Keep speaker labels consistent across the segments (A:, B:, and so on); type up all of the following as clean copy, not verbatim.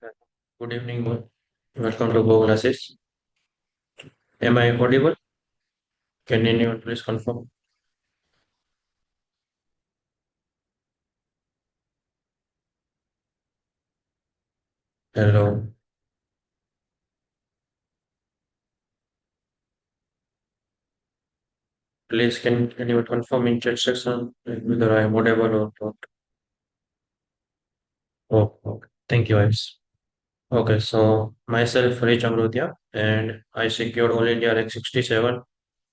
A: Good evening, all. Welcome to goclasses. Am I audible? Can anyone please confirm? Hello. Please, can anyone confirm in chat section whether I am audible or not? Oh, okay. Thank you, Ives. Okay, so myself, Rich Amrutiya, and I secured All India rank 67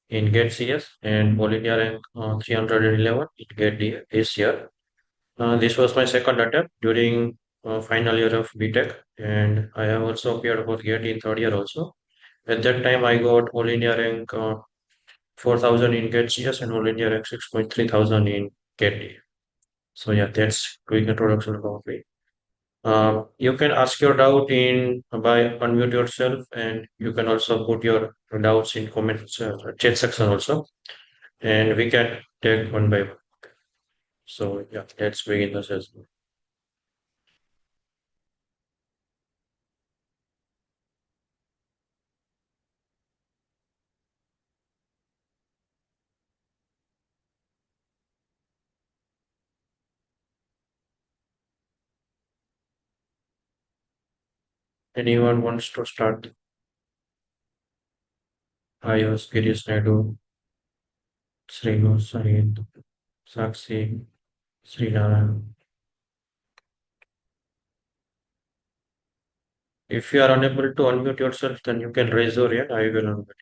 A: in GATE CS and All India rank 311 in GATE DA this year. This was my second attempt during final year of BTech, and I have also appeared for GATE in third year also. At that time, I got All India rank 4,000 in GATE CS and All India rank 6.3 thousand in GATE. So yeah, that's quick introduction about me. You can ask your doubt in by unmute yourself, and you can also put your doubts in comments chat section also, and we can take one by one. So yeah, let's begin the session. Anyone wants to start? Ayos, Girish Naidu, Srinu, Sahid, Sakshi, Srinaran. If you are unable to unmute yourself, then you can raise your hand. I will unmute.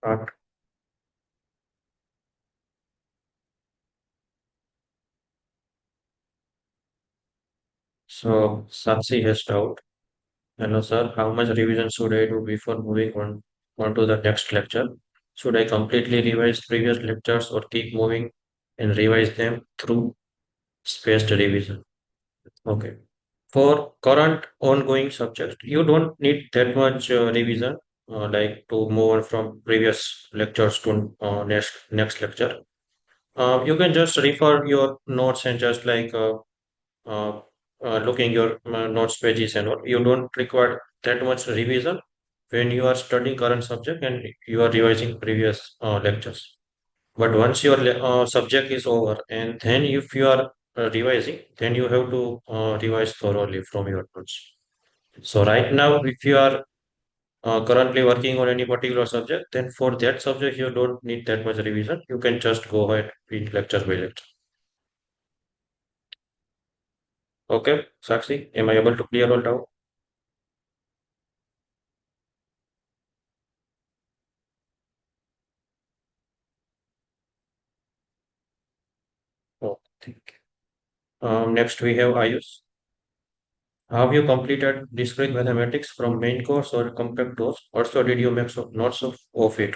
A: Start. So Sakshi has doubt. Hello, sir. How much revision should I do before moving on to the next lecture? Should I completely revise previous lectures or keep moving and revise them through spaced revision? Okay. For current ongoing subjects, you don't need that much revision, like to move on from previous lectures to next lecture. You can just refer your notes and just like uh, looking your notes pages and all. You don't require that much revision when you are studying current subject and you are revising previous lectures. But once your subject is over, and then if you are revising, then you have to revise thoroughly from your notes. So right now, if you are currently working on any particular subject, then for that subject you don't need that much revision. You can just go ahead with lecture by lecture. Okay, Sakshi, am I able to clear all doubt? Oh, thank you. Next we have Ayush. Have you completed discrete mathematics from main course or compact course? Also, did you make some notes of it?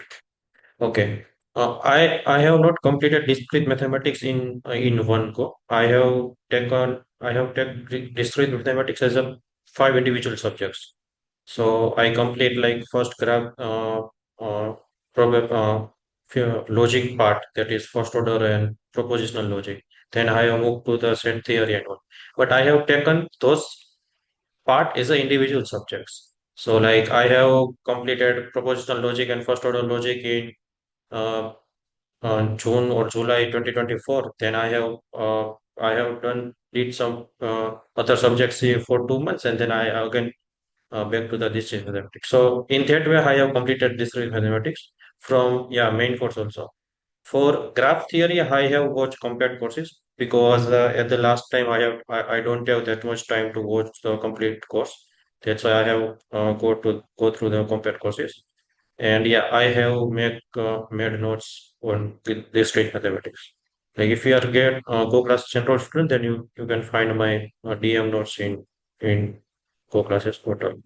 A: Okay. I have not completed discrete mathematics in one go. I have taken discrete mathematics as a five individual subjects. So I complete like first graph logic part, that is first order and propositional logic. Then I have moved to the set theory and all. But I have taken those part as a individual subjects. So like I have completed propositional logic and first order logic in uh, June or July 2024. Then I have did some other subjects here for 2 months, and then I again back to the discrete mathematics. So in that way, I have completed discrete mathematics from main course also. For graph theory, I have watched compared courses because at the last time I don't have that much time to watch the complete course. That's why I have go through the compared courses. And yeah, I have made notes on discrete mathematics. Like if you are get go class general student, then you can find my DM notes in. in goclasses portal.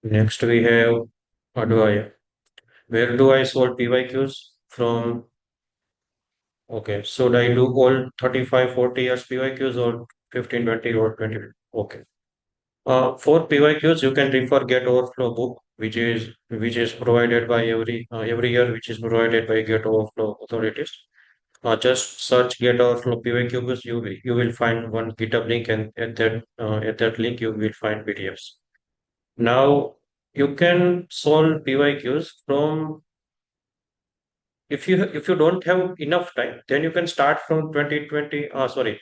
A: Next we have Advaya. Where do I solve PYQs from? Okay, should I do all 35, 40 years PYQs or 15, 20 or 20? Okay. For PYQs, you can refer GATE Overflow book, which is provided by every year, which is provided by GATE Overflow authorities. Just search GATE Overflow PYQs. You will find one GitHub link, and at that link you will find PDFs. Now you can solve PYQs from if you don't have enough time, then you can start from 2020, sorry,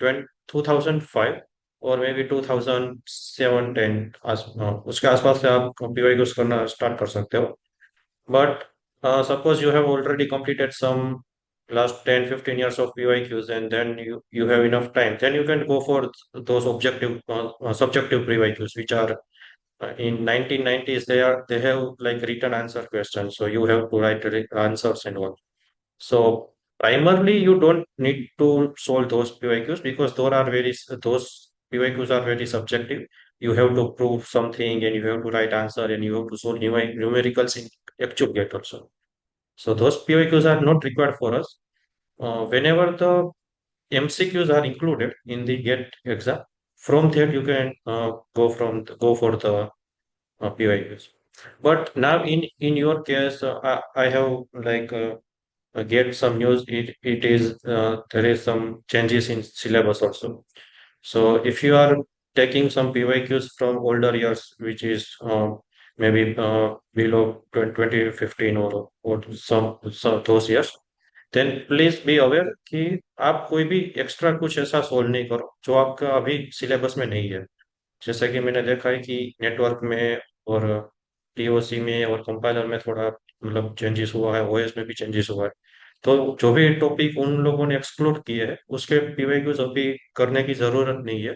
A: 2005 और may be 2007 10 उसके आसपास से आप PYQs करना start कर सकते हो but suppose you have already completed some last 10 15 years of PYQs and then you have enough time, then you can go for those objective subjective PYQs which are in 1990s. They have like written answer questions, so you have to write answers and all. So primarily, you don't need to solve those PYQs because those PYQs are very subjective. You have to prove something and you have to write answer and you have to solve numericals in actual gate also. So those PYQs are not required for us. Whenever the MCQs are included in the GATE exam, from there you can go for the PYQs. But now in your case, I have get some news. It is there is some changes in syllabus also. So if you are taking some PYQs from older years, which is maybe below 2015 or some those years, then please be aware कि आप कोई भी extra कुछ ऐसा solve नहीं करो जो आपका अभी सिलेबस में नहीं है. जैसा कि मैंने देखा है कि नेटवर्क में और टीओसी में और कंपाइलर में थोड़ा मतलब चेंजेस हुआ है, ओएस में भी चेंजेस हुआ है. तो जो भी टॉपिक उन लोगों ने एक्सक्लूड किए हैं उसके पीवाईक्यूज अभी करने की जरूरत नहीं है,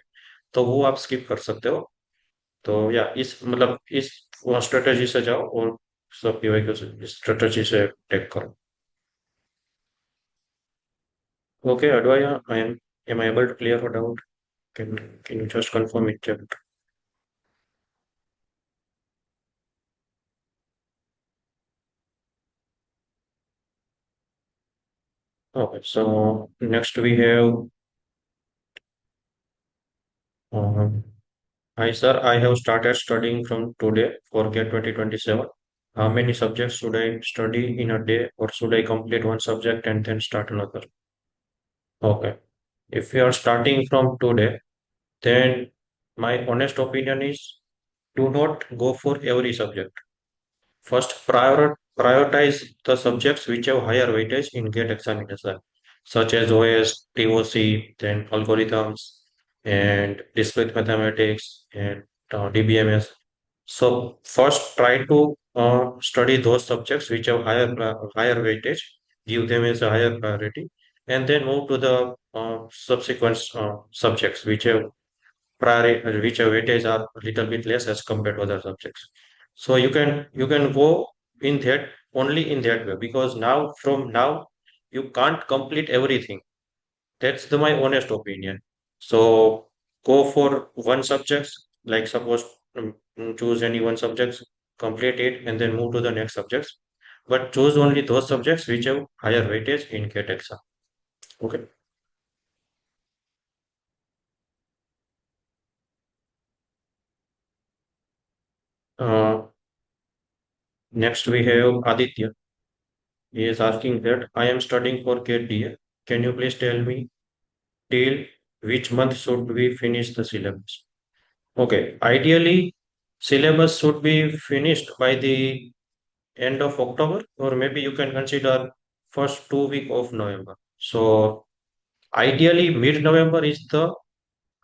A: तो वो आप स्किप कर सकते हो. तो या इस स्ट्रेटेजी से जाओ और सब पीवाईक्यूज इस स्ट्रेटेजी से टेक करो. ओके अडवाया, I am able to clear your doubt. Can you just confirm it? Okay, so next we have, um, hi sir, I have started studying from today for GATE 2027. How many subjects should I study in a day, or should I complete one subject and then start another? Okay, if you are starting from today, then my honest opinion is do not go for every subject. First, prioritize the subjects which have higher weightage in GATE examination, such as OS, TOC, then algorithms, and discrete mathematics, and DBMS. So first, try to study those subjects which have higher weightage, give them as a higher priority, and then move to the subsequent subjects which have weightage are a little bit less as compared to other subjects. So you can go in that only in that way because now you can't complete everything. That's my honest opinion. So go for one subject, like suppose choose any one subject, complete it, and then move to the next subjects. But choose only those subjects which have higher weightage in GATE exam. Okay. Uh, Next we have Aditya. He is asking that I am studying for GATE DA. Can you please tell me till which month should we finish the syllabus? Okay, ideally, syllabus should be finished by the end of October, or maybe you can consider first 2 week of November. So ideally, mid-November is the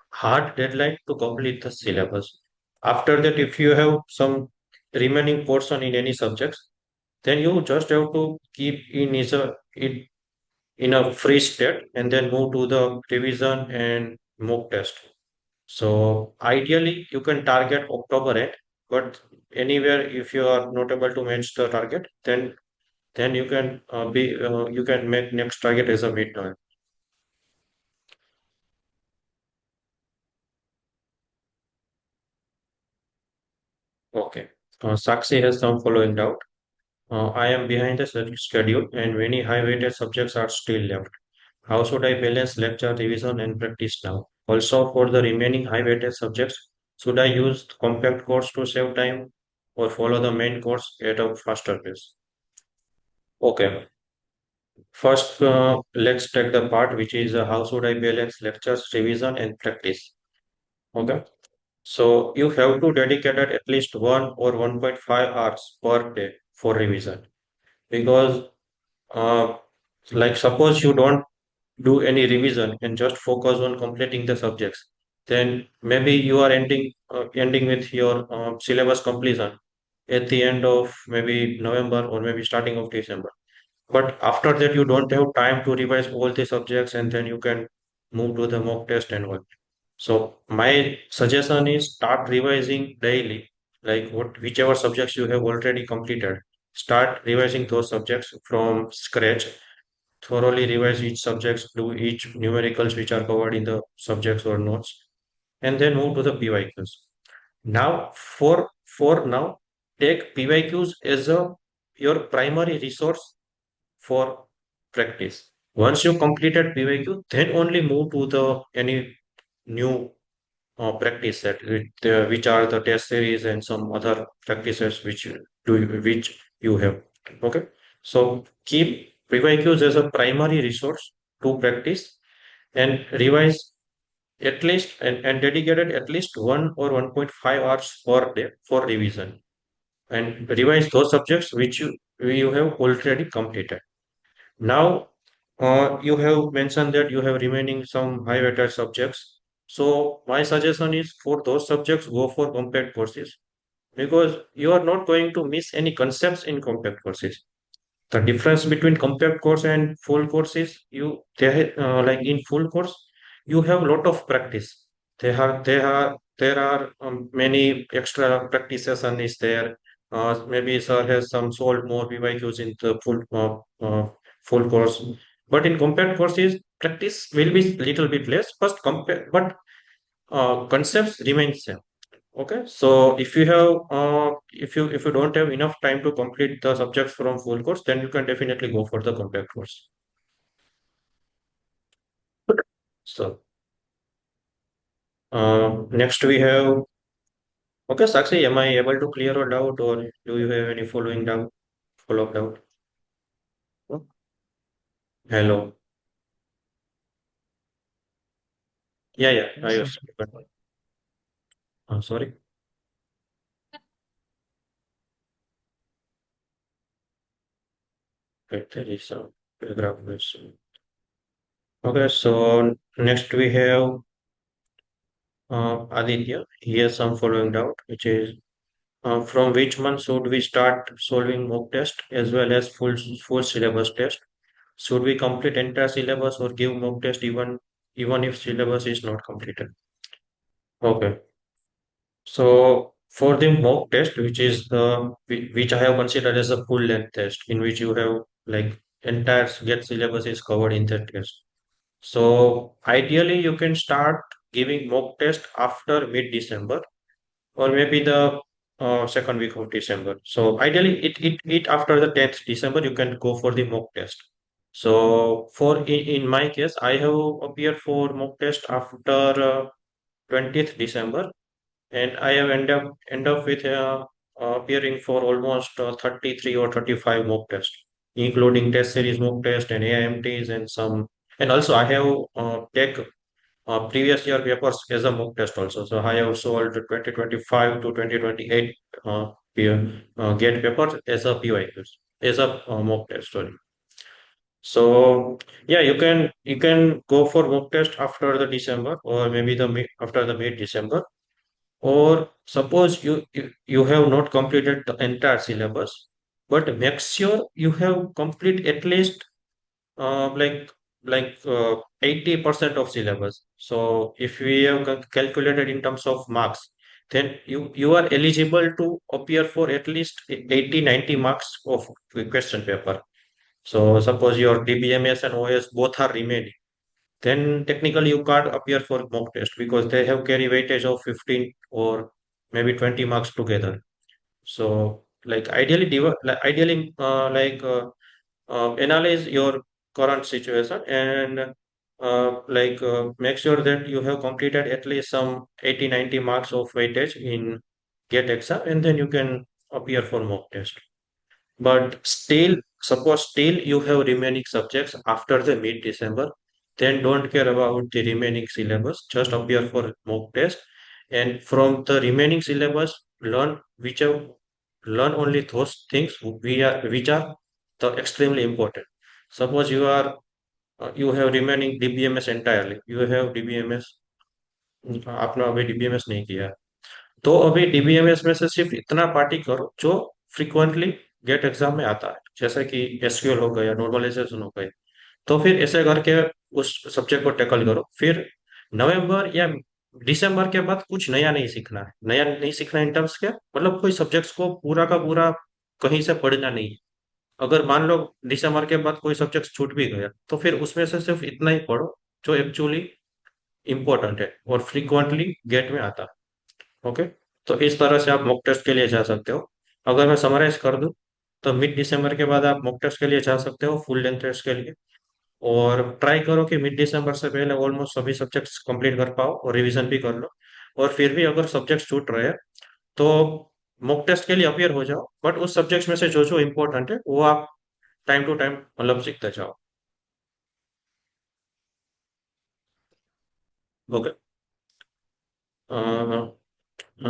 A: hard deadline to complete the syllabus. After that, if you have some remaining portion in any subjects, then you just have to keep in a free state and then move to the revision and mock test. So ideally, you can target October end, but anywhere if you are not able to match the target, then then you can make next target as a midterm. Okay. Sakshi has some following doubt. I am behind the schedule and many high weighted subjects are still left. How should I balance lecture revision and practice now? Also, for the remaining high weighted subjects, should I use compact course to save time or follow the main course at a faster pace? Okay. First, let's take the part which is how should I balance lectures, revision, and practice. Okay. So you have to dedicate at least 1 or 1.5 hours per day for revision because, uh, like, suppose you don't do any revision and just focus on completing the subjects, then maybe you are ending with your syllabus completion at the end of maybe November or maybe starting of December. But after that, you don't have time to revise all the subjects, and then you can move to the mock test and all. So my suggestion is start revising daily, like whichever subjects you have already completed. Start revising those subjects from scratch. Thoroughly revise each subjects, do each numericals which are covered in the subjects or notes, and then move to the PYQs. Now, for now, take PYQs as a your primary resource for practice. Once you completed PYQ, then only move to the any new practice set, which are the test series and some other practices which you have. Okay, so keep PYQs as a primary resource to practice and revise at least and dedicated at least 1 or 1.5 hours per day for revision and revise those subjects which you have already completed. Now, you have mentioned that you have remaining some high weighted subjects. So my suggestion is for those subjects, go for compact courses because you are not going to miss any concepts in compact courses. The difference between compact course and full course is like in full course you have a lot of practice. There are many extra practice session is there. Maybe sir has some solved more PYQs in the full course. But in compact courses, practice will be little bit less, but concepts remain same. Okay, so if you don't have enough time to complete the subjects from full course, then you can definitely go for the compact course. So next we have okay, Sakshi, am I able to clear a doubt or do you have any following doubt, follow-up doubt? Hello. Yeah, yeah, I
B: Yes,
A: was.
B: sir.
A: Sorry. Wait, there is a paragraph question. Okay, so next we have Aditya. He has some following doubt, which is from which month should we start solving mock test as well as full syllabus test? Should we complete entire syllabus or give mock test even if syllabus is not completed? Okay. So for the mock test, which I have considered as a full length test, in which you have like entire get syllabus is covered in that test. So ideally, you can start giving mock test after mid-December or maybe the second week of December. So ideally, it after the 10th December, you can go for the mock test. So in my case, I have appeared for mock test after 20th December, and I have end up with appearing for almost 33 or 35 mock tests, including test series mock test and AIMTs and some. And also, I have take previous year papers as a mock test also. So I have solved 2025 to 2028 GATE papers as a PYQs, as a mock test. Sorry. So yeah, you can go for mock test after the December or maybe after the mid December. Or suppose you have not completed the entire syllabus, but make sure you have complete at least like 80% of syllabus. So if we have calculated in terms of marks, then you are eligible to appear for at least 80-90 marks of question paper. So suppose your DBMS and OS both are remaining, then technically you can't appear for mock test because they have carry weightage of 15 or maybe 20 marks together. So like ideally, analyze your current situation and make sure that you have completed at least some 80-90 marks of weightage in GATE exam, and then you can appear for mock test. But still, suppose still you have remaining subjects after the mid-December, then don't care about the remaining syllabus. Just appear for mock test, and from the remaining syllabus, learn only those things which are the extremely important. Suppose you have remaining DBMS entirely. You have DBMS. आपने अभी DBMS नहीं किया, तो अभी DBMS में से सिर्फ इतना पार्टी करो जो फ्रिक्वेंटली गेट एग्जाम में आता है, जैसे कि एसक्यूएल हो गया, नॉर्मलाइजेशन हो गए। तो फिर ऐसे करके उस सब्जेक्ट को टैकल करो। फिर नवंबर या दिसंबर के बाद कुछ नया नहीं सीखना है। नया नहीं सीखना इन टर्म्स क्या, मतलब कोई सब्जेक्ट्स को पूरा का पूरा कहीं से पढ़ना नहीं है। अगर मान लो दिसंबर के बाद कोई सब्जेक्ट छूट भी गया, तो फिर उसमें से सिर्फ इतना ही पढ़ो जो एक्चुअली इम्पोर्टेंट है और फ्रिक्वेंटली गेट में आता है। ओके, तो इस तरह से आप मॉक टेस्ट के लिए जा सकते हो। अगर मैं समराइज कर दूं, तो मिड दिसंबर के बाद आप मॉक टेस्ट के लिए जा सकते हो, फुल लेंथ टेस्ट के लिए। और ट्राई करो कि मिड दिसंबर से पहले ऑलमोस्ट सभी सब्जेक्ट्स कंप्लीट कर पाओ और रिवीजन भी कर लो। और फिर भी अगर सब्जेक्ट्स छूट रहे हैं, तो मॉक टेस्ट के लिए अपियर हो जाओ, बट उस सब्जेक्ट्स में से जो जो इम्पोर्टेंट है वो आप टाइम टू टाइम मतलब सीखते जाओ। Okay,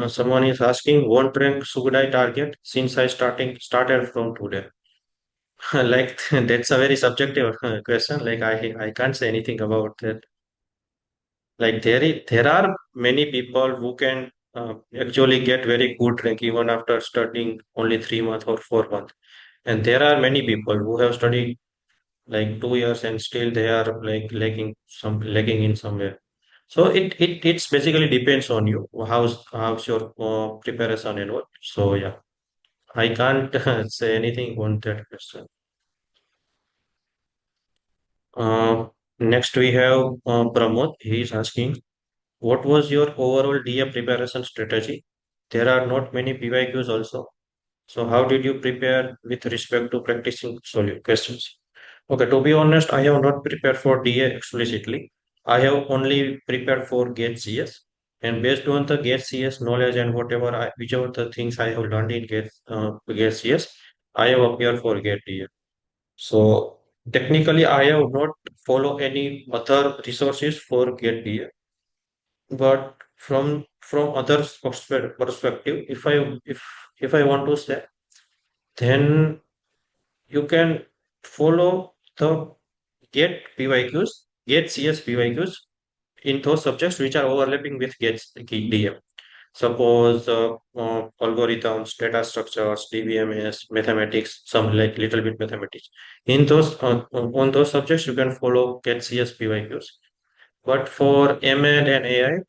A: someone is asking, what rank should I target since I started from today? Like that's a very subjective question. Like I can't say anything about that. Like there are many people who can actually get very good rank even after studying only 3 months or 4 months. And there are many people who have studied like 2 years and still they are like lagging in somewhere. So it's basically depends on you. How's your preparation and what. So yeah, I can't say anything on that question. Uh, Next we have Pramod. He is asking, what was your overall DA preparation strategy? There are not many PYQs also. So how did you prepare with respect to practicing solid questions? Okay, to be honest, I have not prepared for DA explicitly. I have only prepared for GATE CS. And based on the GATE CS knowledge and whichever the things I have learned in GATE CS, I have appeared for GATE DA. So technically, I have not follow any other resources for GATE DA. But from others perspective, if I want to say, then you can follow the GATE PYQs, GATE CS PYQs in those subjects which are overlapping with GATE DM. Suppose algorithms, data structures, DBMS, mathematics, some like little bit mathematics. In those on those subjects, you can follow GATE CS PYQs. But for ML and AI,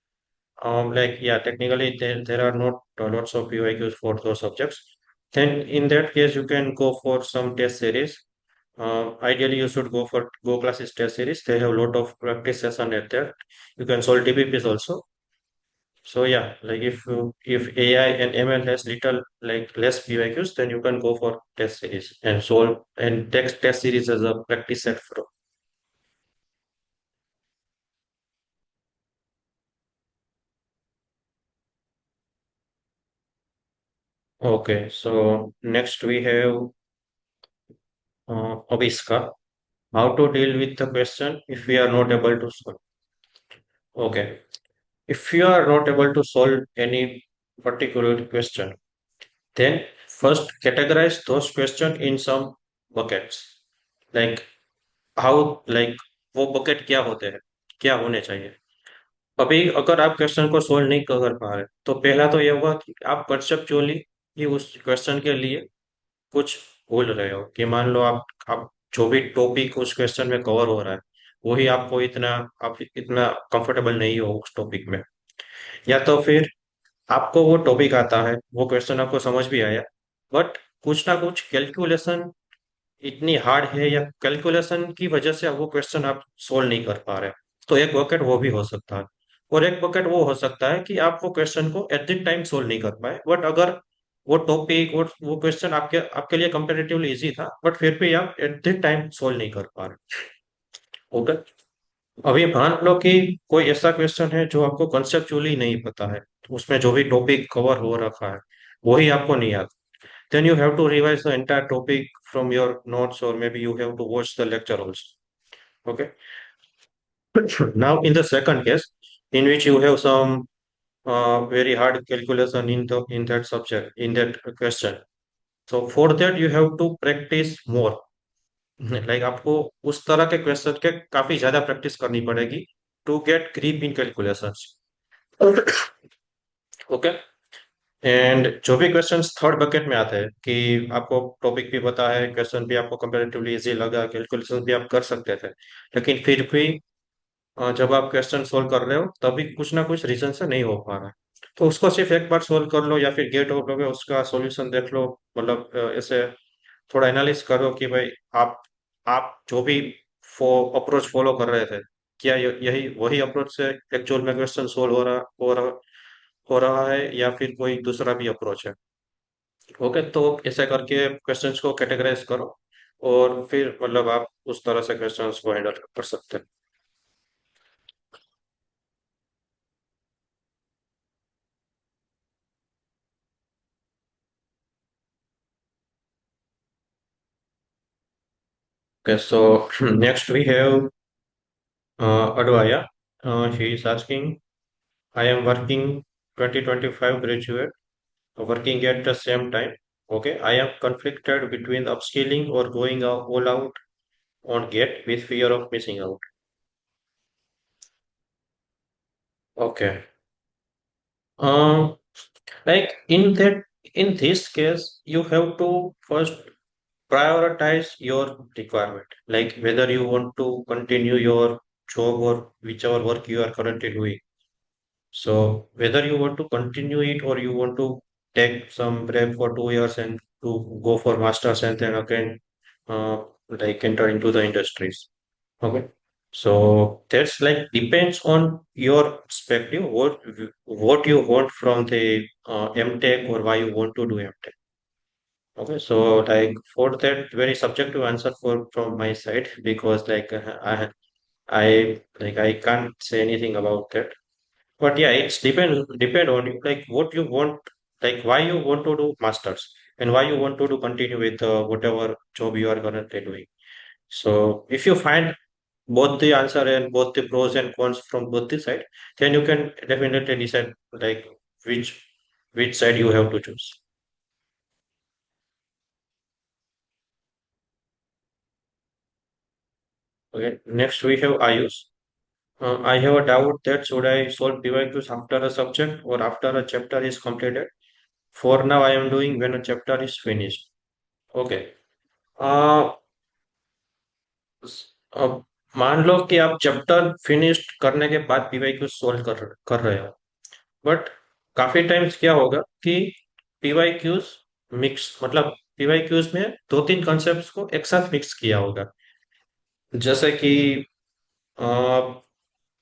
A: yeah, technically there are not lots of PYQs for those subjects. Then in that case, you can go for some test series. Ideally, you should go for goclasses test series. They have a lot of practice session at that. You can solve DBPs also. So yeah, like if AI and ML has little like less PYQs, then you can go for test series and solve and text test series as a practice set for. Okay, so next we have Aviska. How to deal with the question if we are not able to solve? Okay, if you are not able to solve any particular question, then first categorize those questions in some buckets. Like like वो bucket क्या होते हैं, क्या होने चाहिए। अभी अगर आप क्वेश्चन को सोल्व नहीं कर पा रहे, तो पहला तो ये हुआ कि आप कंसेप्चुअली ही उस क्वेश्चन के लिए कुछ भूल रहे हो। कि मान लो आप जो भी टॉपिक उस क्वेश्चन में कवर हो रहा है, वही आप इतना कंफर्टेबल नहीं हो उस टॉपिक में। या तो फिर आपको वो टॉपिक आता है, वो क्वेश्चन आपको समझ भी आया, बट कुछ ना कुछ कैलकुलेशन इतनी हार्ड है या कैलकुलेशन की वजह से वो क्वेश्चन आप सोल्व नहीं कर पा रहे, तो एक बकेट वो भी हो सकता है। और एक बकेट वो हो सकता है कि आप वो क्वेश्चन को एट द टाइम सोल्व नहीं कर पाए, बट अगर वो टॉपिक वो क्वेश्चन आपके आपके लिए कंपेरेटिवली इजी था, बट फिर भी आप एट द टाइम सोल्व नहीं कर पा रहे। ओके। अभी मान लो कि कोई ऐसा क्वेश्चन है जो आपको कंसेप्चुअली नहीं पता है, तो उसमें जो भी टॉपिक कवर हो रखा है वही आपको नहीं आता, then you have to revise the entire topic from your notes, or maybe you have to watch the lecture also. Okay. Now in the second case, in which you have some very hard calculation in that subject, in that question, so for that you have to practice more. Like आपको उस तरह के question के काफी ज्यादा practice करनी पड़ेगी to get grip in calculations. Okay. And जो भी क्वेश्चंस थर्ड बकेट में आते हैं कि आपको टॉपिक भी पता है, क्वेश्चन भी आपको कंपैरेटिवली इजी लगा, कैलकुलेशन भी आप कर सकते थे, लेकिन फिर भी जब आप क्वेश्चन सोल्व कर रहे हो तभी कुछ ना कुछ रीजन से नहीं हो पा रहा है, तो उसको सिर्फ एक बार सोल्व कर लो या फिर गेट ओवरफ्लो में उसका सॉल्यूशन देख लो। मतलब ऐसे थोड़ा एनालिस करो कि भाई आप जो भी अप्रोच फॉलो कर रहे थे, क्या यही वही अप्रोच से एक्चुअल में क्वेश्चन सोल्व हो रहा है या फिर कोई दूसरा भी अप्रोच है। ओके, तो ऐसे करके क्वेश्चंस को कैटेगराइज करो और फिर मतलब आप उस तरह से क्वेश्चंस को हैंडल कर सकते हैं। Okay, so next we have Advaya. He is asking, I am working 2025 graduate, working at the same time. Okay, I am conflicted between upskilling or going all out on GATE with fear of missing out. Okay. Um, like in this case, you have to first prioritize your requirement, like whether you want to continue your job or whichever work you are currently doing. So whether you want to continue it or you want to take some break for 2 years and to go for masters and then again like enter into the industries. Okay. So that's like depends on your perspective, what you want from the MTech or why you want to do MTech. Okay, so like for that very subjective answer for from my side, because like I can't say anything about that. But yeah, it's depend on you, like what you want, like why you want to do masters and why you want to do continue with whatever job you are currently doing. So if you find both the answer and both the pros and cons from both the side, then you can definitely decide like which which side you have to choose. Okay, next we have Ayush. I have a doubt that should I solve PYQs after a subject or after a chapter is completed. For now, I am doing when a chapter is finished. Okay. Uh, अब मान लो कि आप chapter finish करने के बाद PYQ solve कर रहे हो, बट काफी टाइम्स क्या होगा कि पीवाईक्यूज मिक्स, मतलब पीवाईक्यूज में दो तीन कॉन्सेप्ट्स को एक साथ मिक्स किया होगा। जैसे कि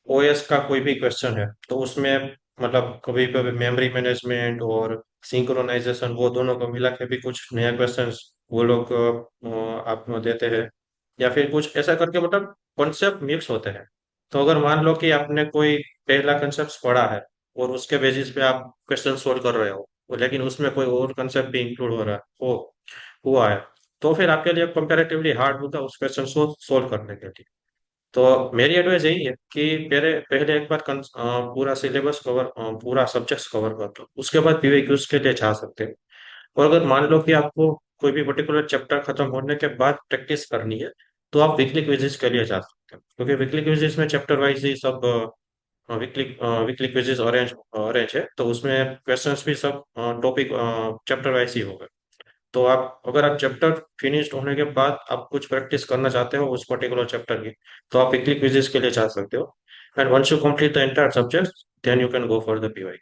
A: ओएस का कोई भी क्वेश्चन है तो उसमें मतलब कभी कभी मेमोरी मैनेजमेंट और सिंक्रोनाइजेशन वो दोनों को मिला के भी कुछ नया क्वेश्चंस वो लोग आपको देते हैं, या फिर कुछ ऐसा करके मतलब कॉन्सेप्ट मिक्स होते हैं। तो अगर मान लो कि आपने कोई पहला कंसेप्ट पढ़ा है और उसके बेसिस पे आप क्वेश्चन सोल्व कर रहे हो, लेकिन उसमें कोई और कंसेप्ट भी इंक्लूड हो रहा है हो हुआ है, तो फिर आपके लिए कंपेरेटिवली हार्ड होगा उस क्वेश्चन को सोल्व करने के लिए। तो मेरी एडवाइस यही है कि पहले पहले एक बार पूरा सिलेबस कवर, पूरा सब्जेक्ट्स कवर कर लो, उसके बाद पीवीक्यूज के लिए जा सकते हैं। और अगर मान लो कि आपको कोई भी पर्टिकुलर चैप्टर खत्म होने के बाद प्रैक्टिस करनी है, तो आप वीकली क्विज़िज के लिए जा सकते हैं, क्योंकि वीकली क्विज़िज में चैप्टर वाइज ही सब वीकली वीकली क्विज़िज अरेंज अरेंज है, तो उसमें क्वेश्चंस भी सब टॉपिक चैप्टर वाइज ही होगा। तो आप अगर आप चैप्टर फिनिश्ड होने के बाद आप कुछ प्रैक्टिस करना चाहते हो उस पर्टिकुलर चैप्टर की, तो आप वीकली क्विज़िज के लिए जा सकते हो। And once you complete the entire subject, then you can go for the PY.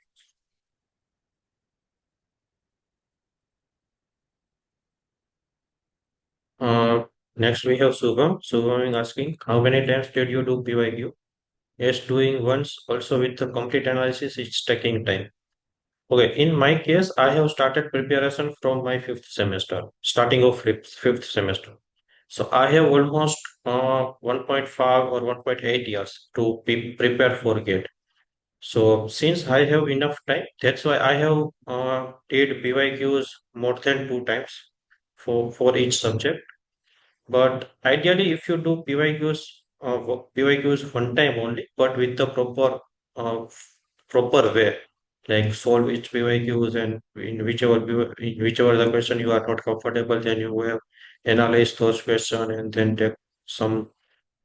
A: Next we have Subham. Subham is asking, how many times did you do PYQ? Yes, doing once also with the complete analysis is taking time. Okay, in my case, I have started preparation from my fifth semester, starting of fifth semester. So I have almost 1.5 or 1.8 years to be prepared for GATE. So since I have enough time, that's why I have did PYQs more than two times for each subject. But ideally, if you do PYQs one time only, but with the proper way, like solve each PYQs and in whichever the question you are not comfortable, then you will analyze those questions and then take some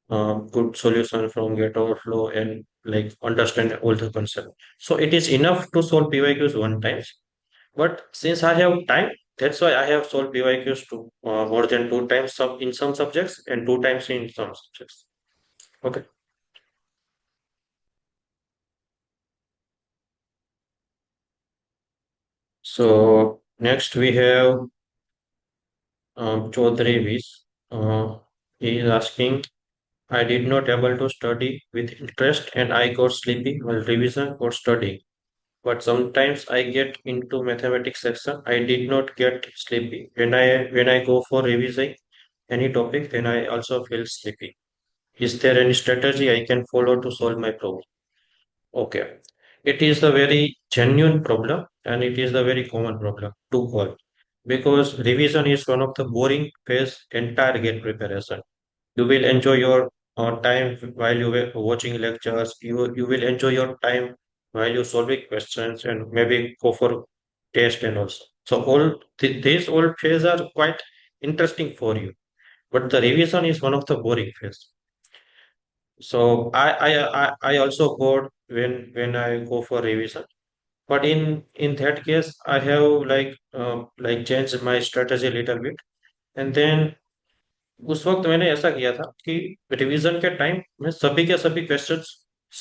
A: good solution from GATE Overflow and like understand all the concept. So it is enough to solve PYQs one time. But since I have time, that's why I have solved PYQs to more than two times in some subjects and two times in some subjects. Okay. So next we have Chaudhary Viz. He is asking, I did not able to study with interest and I got sleepy while revision or studying. But sometimes I get into mathematics section. I did not get sleepy. When I go for revising any topic, then I also feel sleepy. Is there any strategy I can follow to solve my problem? Okay. It is a very genuine problem and it is a very common problem to solve because revision is one of the boring phase entire GATE preparation. You will enjoy your time while you were watching lectures. You will enjoy your time while you solving questions and maybe go for test and also. So these all phases are quite interesting for you. But the revision is one of the boring phase. So I also board when I go for revision. But in that case, I have like changed my strategy a little bit. And then उस वक्त मैंने ऐसा किया था कि revision के time मैं सभी के सभी क्वेश्चंस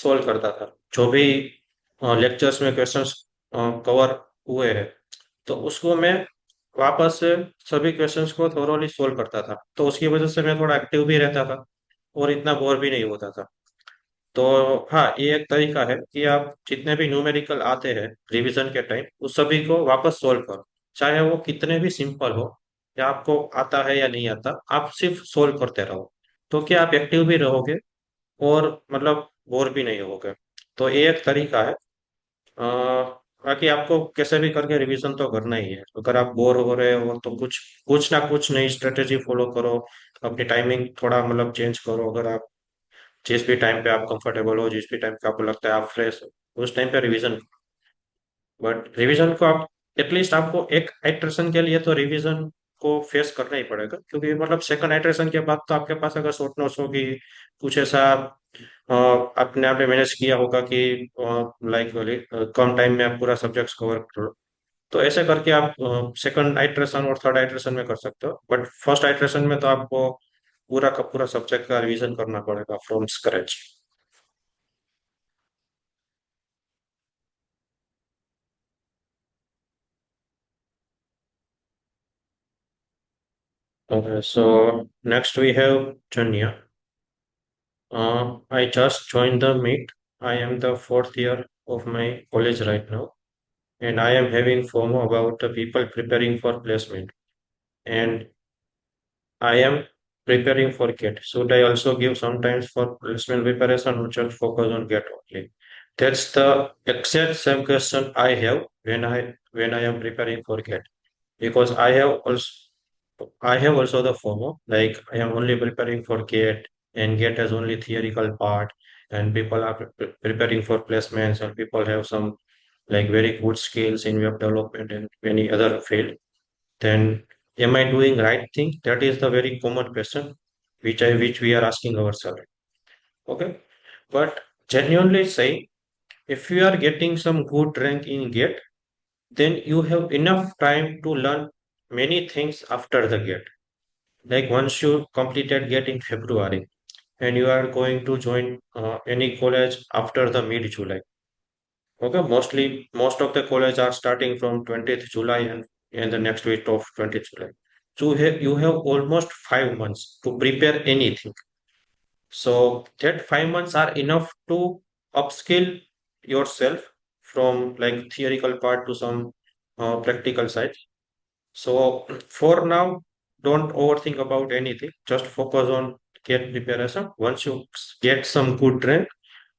A: सॉल्व करता था जो भी लेक्चर्स में क्वेश्चंस कवर हुए हैं तो उसको मैं वापस से सभी क्वेश्चंस को थोरोली सॉल्व करता था तो उसकी वजह से मैं थोड़ा एक्टिव भी रहता था और इतना बोर भी नहीं होता था तो हाँ ये एक तरीका है कि आप जितने भी न्यूमेरिकल आते हैं रिवीजन के टाइम उस सभी को वापस सोल्व करो चाहे वो कितने भी सिंपल हो या आपको आता है या नहीं आता आप सिर्फ सोल्व करते रहो तो क्या आप एक्टिव भी रहोगे और मतलब बोर भी नहीं होगे तो ये एक तरीका है बाकी आपको कैसे भी करके रिवीजन तो करना ही है अगर आप बोर हो रहे हो तो कुछ कुछ ना कुछ नई स्ट्रेटेजी फॉलो करो अपनी टाइमिंग थोड़ा मतलब चेंज करो अगर आप जिस भी टाइम पे आप कंफर्टेबल हो जिस भी टाइम पे आपको लगता है आप फ्रेश हो उस टाइम पे रिवीजन बट रिवीजन को आप एटलीस्ट आपको एक आइट्रेशन के लिए तो रिवीजन को फेस करना ही पड़ेगा क्योंकि मतलब सेकंड आइट्रेशन के बाद तो आपके पास अगर शॉर्ट नोट्स होगी कुछ ऐसा अपने आपने मैनेज किया होगा कि लाइक कम टाइम में आप पूरा सब्जेक्ट कवर करो तो ऐसे करके आप सेकंड आइट्रेशन और थर्ड आइट्रेशन में कर सकते हो बट फर्स्ट आइट्रेशन में तो आपको पूरा का पूरा सब्जेक्ट का रिवीजन करना पड़ेगा from scratch Okay, so next we have Janya. I just joined the meet. I am the fourth year of my college right now, and I am having FOMO about the people preparing for placement. And I am preparing for GATE. Should I also give sometimes for placement preparation or just focus on GATE only? That's the exact same question I have when I am preparing for GATE because I have also the FOMO. Like I am only preparing for GATE, and GATE has only theoretical part, and people are preparing for placements, and people have some like very good skills in web development and many other field. Then, am I doing right thing? That is the very common question, which we are asking ourselves. Okay, but genuinely say, if you are getting some good rank in GATE, then you have enough time to learn many things after the GATE like once you completed GATE in February and you are going to join any college after the mid July. Okay, most of the college are starting from 20th July and the next week of 20th July. you have almost 5 months to prepare anything. So that 5 months are enough to upskill yourself from like theoretical part to some practical side. So for now, don't overthink about anything. Just focus on get preparation. Once you get some good rank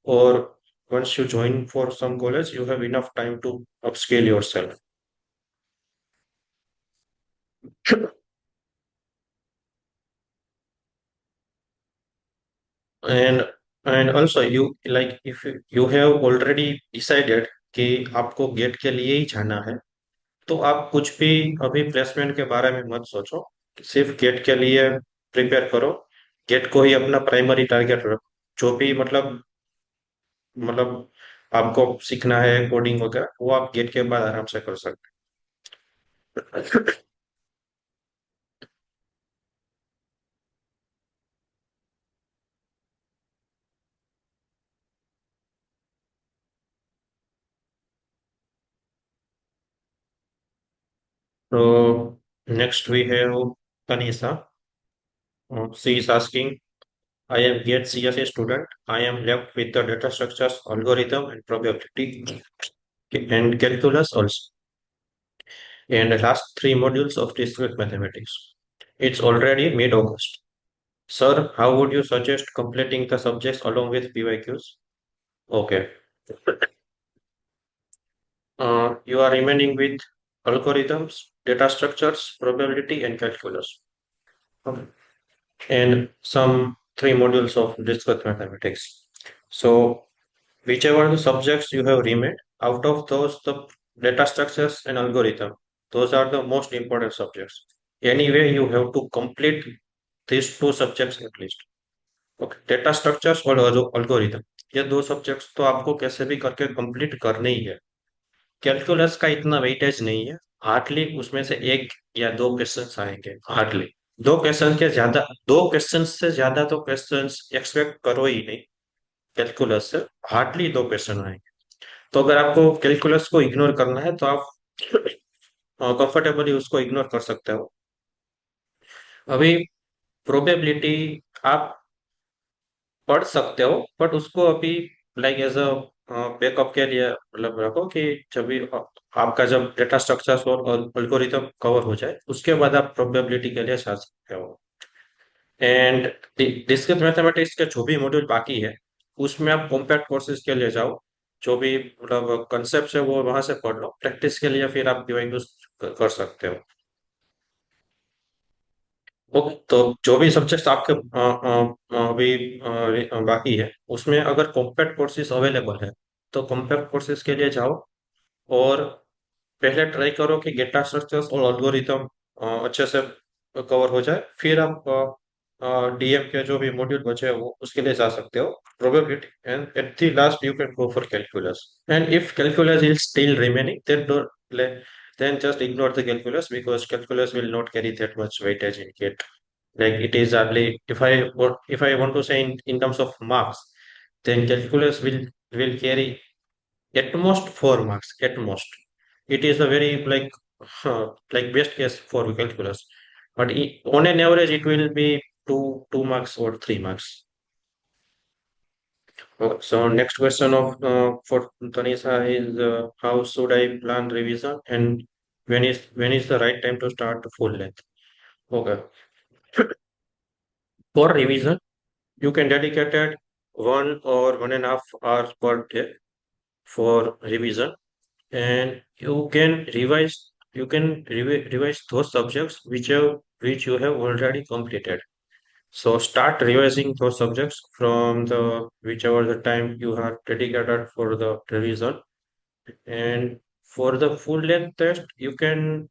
A: or once you join for some college, you have enough time to upscale yourself. And and also you like if you have already decided कि आपको gate के लिए ही जाना है तो आप कुछ भी अभी प्लेसमेंट के बारे में मत सोचो सिर्फ गेट के लिए प्रिपेयर करो गेट को ही अपना प्राइमरी टारगेट रखो जो भी मतलब आपको सीखना है कोडिंग वगैरह वो आप गेट के बाद आराम से कर सकते हैं So next we have Tanisha. She is asking, I am GATE CSA student. I am left with the data structures, algorithm, and probability, and calculus also, and the last three modules of discrete mathematics. It's already mid-August. Sir, how would you suggest completing the subjects along with PYQs? Okay. You are remaining with algorithms, data structures, probability, and calculus. Okay. And some three modules of discrete mathematics. So whichever the subjects you have remained, out of those, the data structures and algorithm, those are the most important subjects. Anyway, you have to complete these two subjects at least. Okay data structures और algorithm ये दो subjects तो आपको कैसे भी करके complete करने ही है कैलकुलस का इतना वेटेज नहीं है हार्डली उसमें से एक या दो क्वेश्चंस आएंगे हार्डली दो क्वेश्चन से ज्यादा तो क्वेश्चंस एक्सपेक्ट करो ही नहीं कैलकुलस से हार्डली दो क्वेश्चन आएंगे तो अगर आपको कैलकुलस को इग्नोर करना है तो आप कंफर्टेबली उसको इग्नोर कर सकते हो अभी प्रोबेबिलिटी आप पढ़ सकते हो बट उसको अभी लाइक एज अ बैकअप के लिए मतलब रखो कि जब भी आपका जब डेटा स्ट्रक्चर्स और एल्गोरिथम कवर हो जाए उसके बाद आप प्रोबेबिलिटी के लिए जा सकते हो एंड डिस्क्रीट मैथमेटिक्स के जो भी मॉड्यूल बाकी है उसमें आप कॉम्पैक्ट कोर्सेज के लिए जाओ जो भी मतलब कंसेप्ट है वो वहां से पढ़ लो प्रैक्टिस के लिए फिर आप पीवाईक्यूज कर सकते हो ओके तो जो भी सब्जेक्ट्स आपके अभी बाकी है उसमें अगर कॉम्पैक्ट कोर्सेज अवेलेबल है तो कॉम्पैक्ट कोर्सेज के लिए जाओ और पहले ट्राई करो कि डेटा स्ट्रक्चर्स और एल्गोरिथम अच्छे से कवर हो जाए फिर आप डीएम के जो भी मॉड्यूल बचे हैं वो उसके लिए जा सकते हो probability and at the last you can go for calculus and if calculus is still remaining then just ignore the calculus because calculus will not carry that much weightage in it like it is hardly if I want to say in terms of marks then calculus will carry at most 4 marks at most it is a very like best case for calculus but on an average it will be 2 marks or 3 marks. So next question of for Tanisha is how should I plan revision and when is the right time to start full length? Okay, for revision you can dedicate it 1 or 1.5 hours per day for revision and you can revise those subjects which you have already completed so start revising those subjects from the whichever the time you have dedicated for the revision and for the full length test you can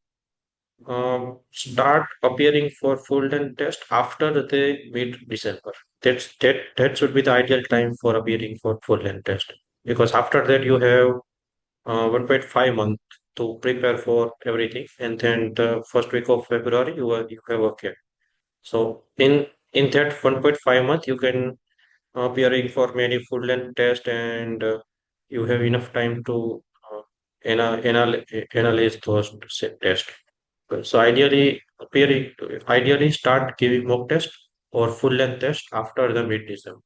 A: start appearing for full length test after the mid December. That should be the ideal time for appearing for full length test because after that you have 1.5 month to prepare for everything and then the first week of February you have okay so in that 1.5 month you can appearing for many full length test and you have enough time to analyze those tests so ideally ideally start giving mock test or full length test after the mid-December.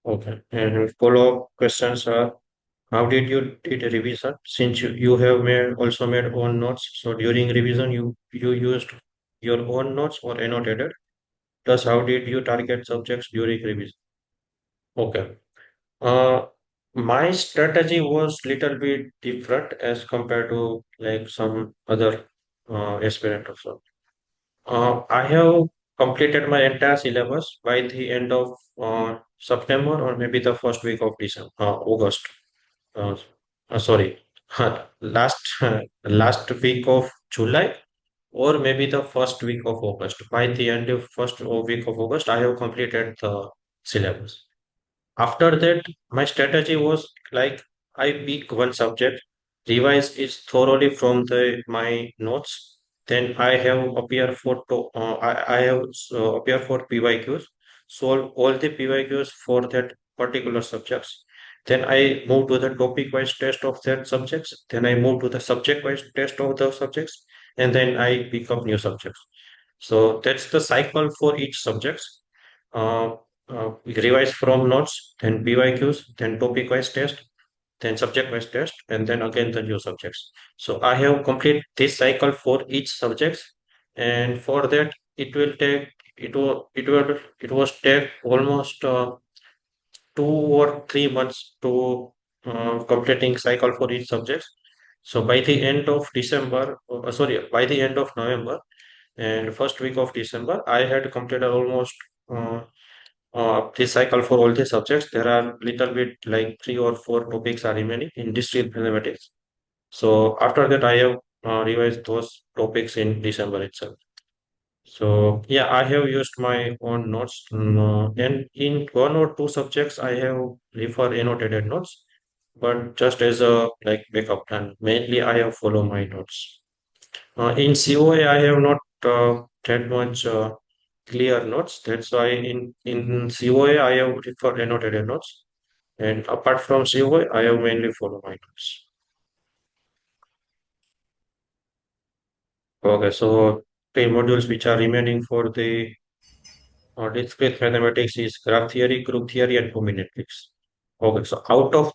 A: Okay. And follow-up questions are, how did you did a revision? Since you have also made own notes, so during revision you used your own notes or annotated. Plus, how did you target subjects during revision? Okay. Uh, my strategy was little bit different as compared to like some other aspirant also. I have completed my entire syllabus by the end of September or maybe the first week of December, August. Uh, sorry, last last week of July or maybe the first week of August. By the end of first week of August, I have completed the syllabus. After that, my strategy was like I pick one subject, revise it thoroughly from my notes. Then I have appear for I have appear for PYQs, solve all the PYQs for that particular subjects. Then I move to the topic-wise test of that subjects. Then I move to the subject-wise test of the subjects, and then I pick up new subjects. So that's the cycle for each subject. Uh, we revise from notes, then PYQs, then topic-wise test, then subject-wise test, and then again the new subjects. So I have complete this cycle for each subject, and for that it was take almost 2 or 3 months to completing cycle for each subject. So by the end of December, sorry, by the end of November and first week of December, I had completed almost this cycle for all the subjects. There are little bit like 3 or 4 topics are remaining in discrete mathematics. So after that, I have revised those topics in December itself. So yeah, I have used my own notes, and in 1 or 2 subjects, I have refer annotated notes, but just as a like backup plan. Mainly, I have follow my notes. In COA, I have not that much clear notes. That's why in COA, I have refer annotated notes, and apart from COA, I have mainly follow my notes. Okay, so 3 modules which are remaining for the discrete mathematics is graph theory, group theory, and combinatorics. Okay, so out of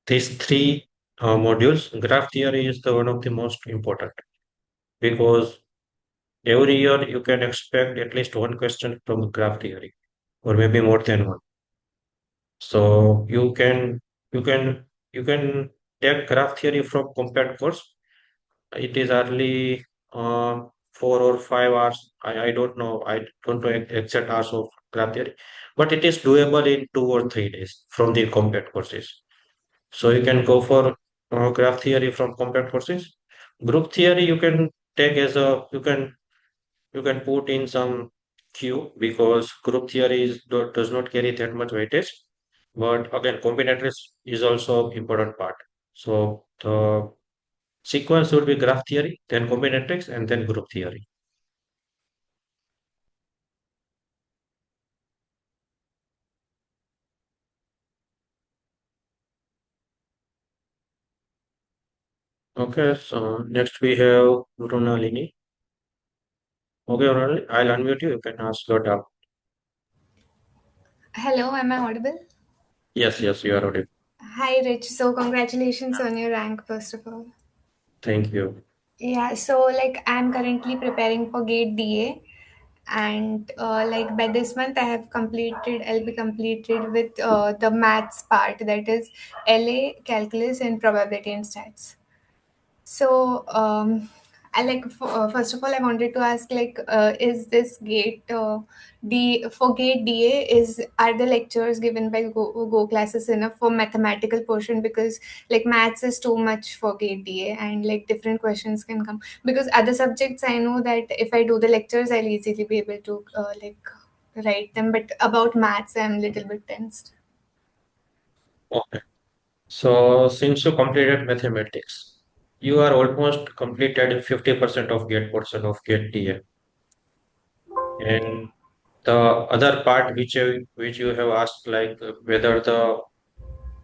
A: these three modules, graph theory is the one of the most important because every year you can expect at least one question from graph theory, or maybe more than one. So you can take graph theory from compact course. It is hardly 4 or 5 hours. I don't know. I don't know exact hours of graph theory, but it is doable in 2 or 3 days from the compact courses. So you can go for graph theory from compact courses. Group theory you can take as a you can put in some queue because group theory does not carry that much weightage. But again, combinatorics is also important part. So the sequence would be graph theory, then combinatorics, and then group theory. Okay, so next we have Runalini. Okay, Runalini, I'll unmute you. You can ask your doubt.
B: Hello, am I audible?
A: Yes, yes, you are audible.
B: Hi, Rich. So, congratulations on your rank, first of all.
A: Thank you.
B: Yeah, so I'm currently preparing for GATE DA, and by this month, I'll be completed with the maths part, that is LA, calculus, and probability and stats. So, first of all, I wanted to ask, is this gate D for gate DA, is are the lectures given by Go classes enough for mathematical portion? Because maths is too much for gate DA, and different questions can come. Because other subjects, I know that if I do the lectures, I'll easily be able to write them. But about maths, I'm a little bit tensed.
A: Okay. So since you completed mathematics, you are almost completed 50% of GATE portion of GATE TA. And the other part which you have asked, like whether the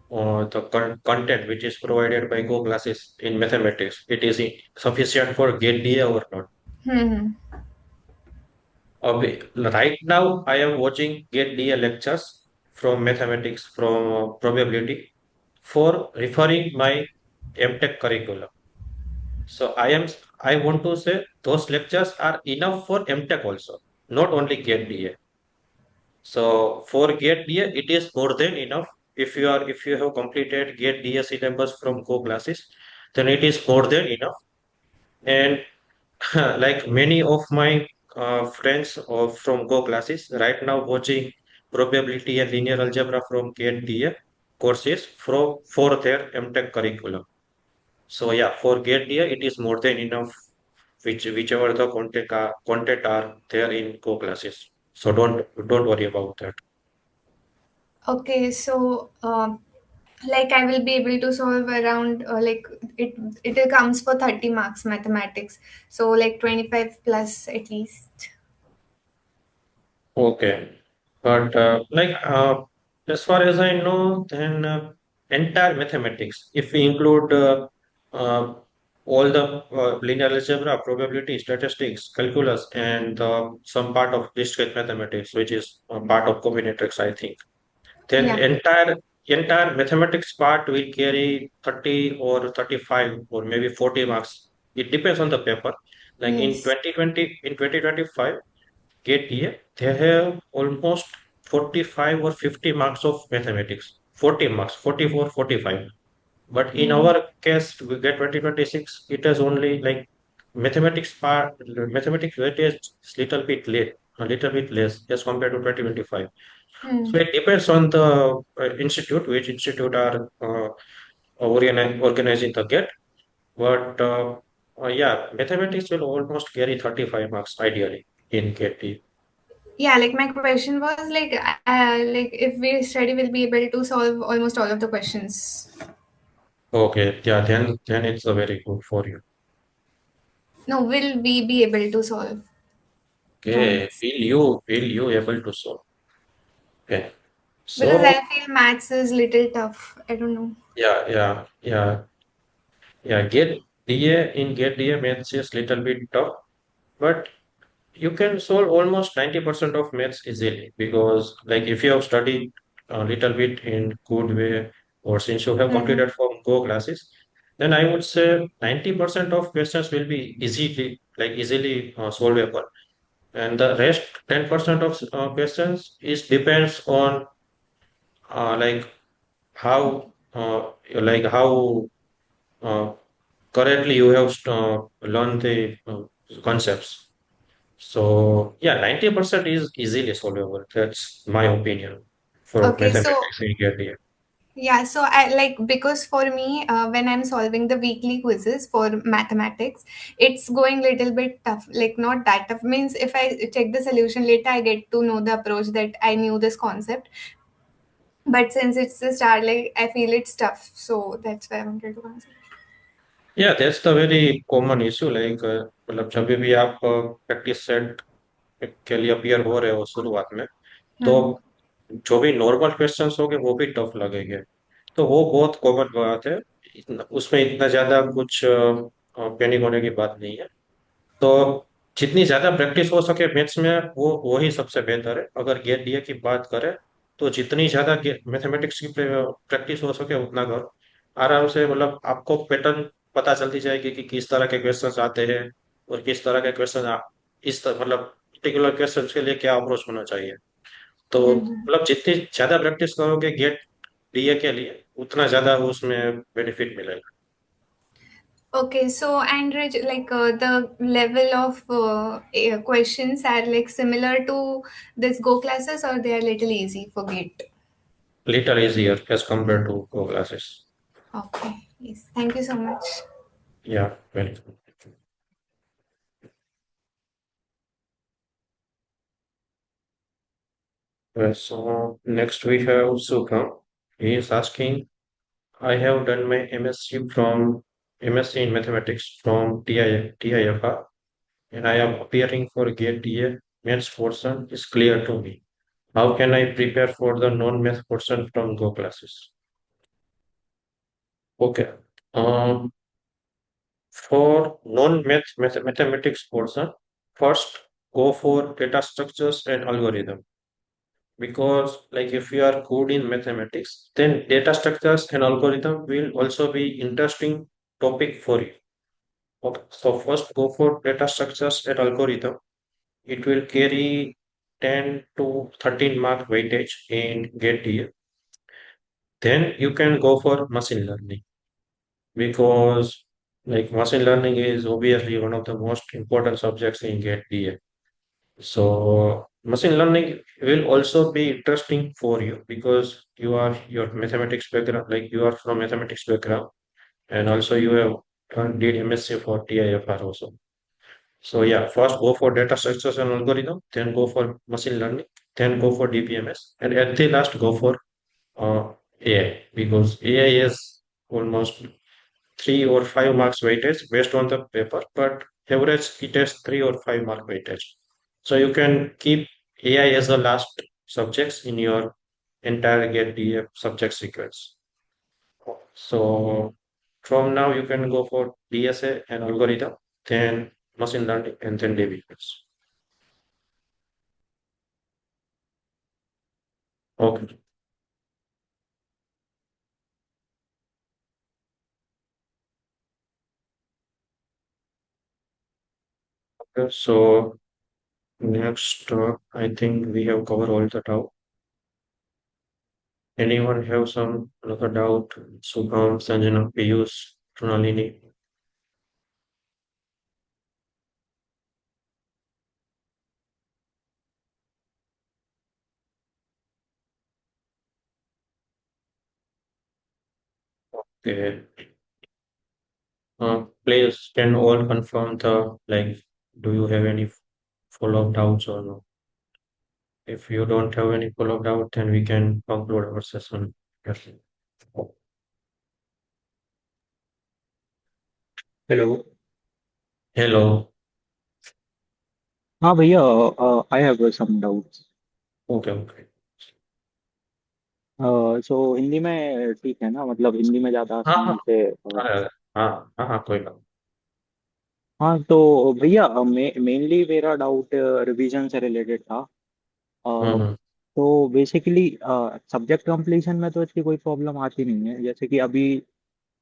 A: the content which is provided by Go classes in mathematics, it is sufficient for GATE DA or not.
B: Hmm.
A: Right now, I am watching GATE DA lectures from mathematics, from probability for referring my MTech curriculum. So I want to say those lectures are enough for MTech also, not only GATE DA. So for GATE DA, it is more than enough. If you have completed GATE DA syllabus from Go classes, then it is more than enough. And like many of my friends from Go classes right now watching probability and linear algebra from GATE DA courses for their MTech curriculum. So yeah, for GATE DA, it is more than enough whichever the content are there in Go classes. So don't worry about that.
B: Okay, so like I will be able to solve around like it it comes for 30 marks mathematics. So like 25 plus at least.
A: Okay. But as far as I know, then entire mathematics, if we include uh, all the linear algebra, probability, statistics, calculus, and some part of discrete mathematics, which is part of combinatorics, I think, then
B: Yeah.
A: entire mathematics part will carry 30 or 35 or maybe 40 marks. It depends on the paper. Like in
B: Yes.
A: 2020, in 2025 get here, they have almost 45 or 50 marks of mathematics. 40 marks, 44, 45. But in
B: Hmm.
A: our case, we get 2026, it is only like mathematics weightage is a little bit less as compared to 2025.
B: Hmm.
A: So it depends on the institute, which institute are organizing the GATE. But yeah, mathematics will almost carry 35 marks ideally in GATE.
B: Yeah, like my question was like if we study, we'll be able to solve almost all of the questions.
A: Okay, yeah, then it's a very good for you.
B: No, will we be able to solve? Don't.
A: Okay, will you able to solve? Okay,
B: Because
A: so
B: I feel maths is little tough. I don't know.
A: yeah. Get DA maths is little bit tough, but you can solve almost 90% of maths easily because like if you have studied a little bit in good way or since you have
B: Hmm.
A: completed from Go classes, then I would say 90% of questions will be easily solvable. And the rest 10% of questions is depends on like how uh, correctly you have learned the concepts. So yeah, 90% is easily solvable. That's my opinion for
B: Okay, so
A: mathematics in GRDA.
B: yeah, so I like because for me, when I'm solving the weekly quizzes for mathematics, it's going little bit tough. Like not that tough means if I check the solution later, I get to know the approach that I knew this concept. But since it's the start, like I feel it's tough. So that's why I wanted to answer.
A: Yeah, that's the very common issue. Like मतलब जब भी आप practice set के लिए appear हो रहे हो शुरुआत में तो
B: Hmm.
A: जो भी नॉर्मल क्वेश्चंस होंगे वो भी टफ लगेंगे तो वो बहुत कॉमन बात है उसमें इतना ज्यादा कुछ पैनिक होने की बात नहीं है तो जितनी ज्यादा प्रैक्टिस हो सके मैथ्स में वो ही सबसे बेहतर है अगर गेट डीए की बात करें तो जितनी ज्यादा मैथमेटिक्स की प्रैक्टिस हो सके उतना करो आराम से मतलब आपको पैटर्न पता चलती जाएगी कि किस तरह के क्वेश्चंस आते हैं और किस तरह के क्वेश्चन इस तरह मतलब पर्टिकुलर क्वेश्चन के लिए क्या अप्रोच होना चाहिए तो
B: Hmm.
A: मतलब जितनी ज्यादा प्रैक्टिस करोगे गेट डीए के लिए उतना ज्यादा उसमें बेनिफिट मिलेगा
B: Okay, so and like the level of questions are like similar to this Go classes or they are little easy for GATE.
A: little easier as compared to classes.
B: Okay, yes. Thank you so much.
A: Yeah, very good. So next we have Sukham. He is asking, I have done my MSc in mathematics from TIFR and I am appearing for GATE DA. Maths portion is clear to me. How can I prepare for the non-math portion from Go classes? Okay. Um, for mathematics portion, first go for data structures and algorithm. Because like if you are good in mathematics, then data structures and algorithm will also be interesting topic for you. Okay. So first go for data structures and algorithm. It will carry 10 to 13 mark weightage in GATE. Then you can go for machine learning because like machine learning is obviously one of the most important subjects in GATE. So machine learning will also be interesting for you because you are your mathematics background, like you are from mathematics background, and also you have did MSc for TIFR also. So yeah, first go for data structures and algorithm, then go for machine learning, then go for DBMS, and at the last go for AI because AI is almost 3 or 5 marks weightage based on the paper, but average it has 3 or 5 mark weightage. So you can keep AI as the last subjects in your entire GATE DF subject sequence. So from now you can go for DSA and algorithm, then machine learning, and then DBMS. Okay. Okay. So next, I think we have covered all the doubt. Anyone have some another doubt? Subham, Sanjana, Piyush, Pranalini. Okay. Please can all confirm the like, do you have any follow-up doubts or no? If you don't have any follow-up doubt, then we can conclude our session. Yes.
C: Hello.
A: Hello.
C: हाँ भैया, I have some doubts.
A: Okay, okay.
C: So Hindi में ठीक है ना, मतलब हिंदी में ज़्यादा
A: हाँ हाँ
C: आसानी से
A: हाँ हाँ हाँ हाँ, कोई बात।
C: हाँ तो भैया, मेनली मेरा डाउट रिवीजन से रिलेटेड था।
A: हम्म।
C: तो बेसिकली सब्जेक्ट कंप्लीशन में तो इसकी कोई प्रॉब्लम आती नहीं है, जैसे कि अभी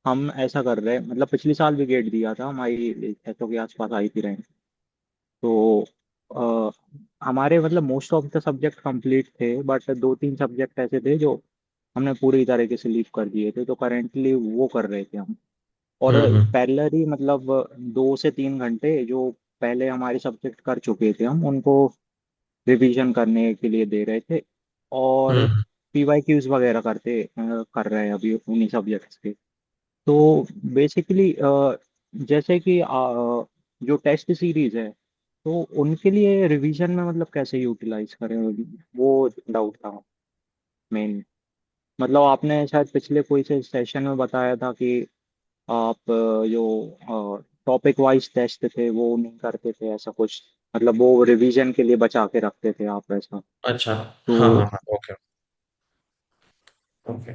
C: हम ऐसा कर रहे हैं, मतलब पिछले साल भी गेट दिया था, हमारी 600 के आसपास आई थी रैंक। तो अ, हमारे मतलब most of the subject complete थे, बट दो तीन सब्जेक्ट ऐसे थे जो हमने पूरी तरीके से लीव कर दिए थे, तो करेंटली वो कर रहे थे हम। और
A: हम्म।
C: पैरेलली मतलब 2 से 3 घंटे जो पहले हमारे सब्जेक्ट कर चुके थे हम उनको रिवीजन करने के लिए दे रहे थे। और
A: हम्म
C: पीवाईक्यूज वगैरह कर रहे हैं अभी उन्हीं सब्जेक्ट्स के। तो बेसिकली जैसे कि जो टेस्ट सीरीज है, तो उनके लिए रिवीजन में मतलब कैसे यूटिलाइज करें, वो डाउट था मेन। मतलब आपने शायद पिछले कोई से सेशन में बताया था कि आप जो टॉपिक वाइज टेस्ट थे वो नहीं करते थे, ऐसा कुछ। मतलब वो रिवीजन के लिए बचा के रखते थे आप, ऐसा।
A: अच्छा। हाँ हाँ
C: तो
A: हाँ, ओके ओके।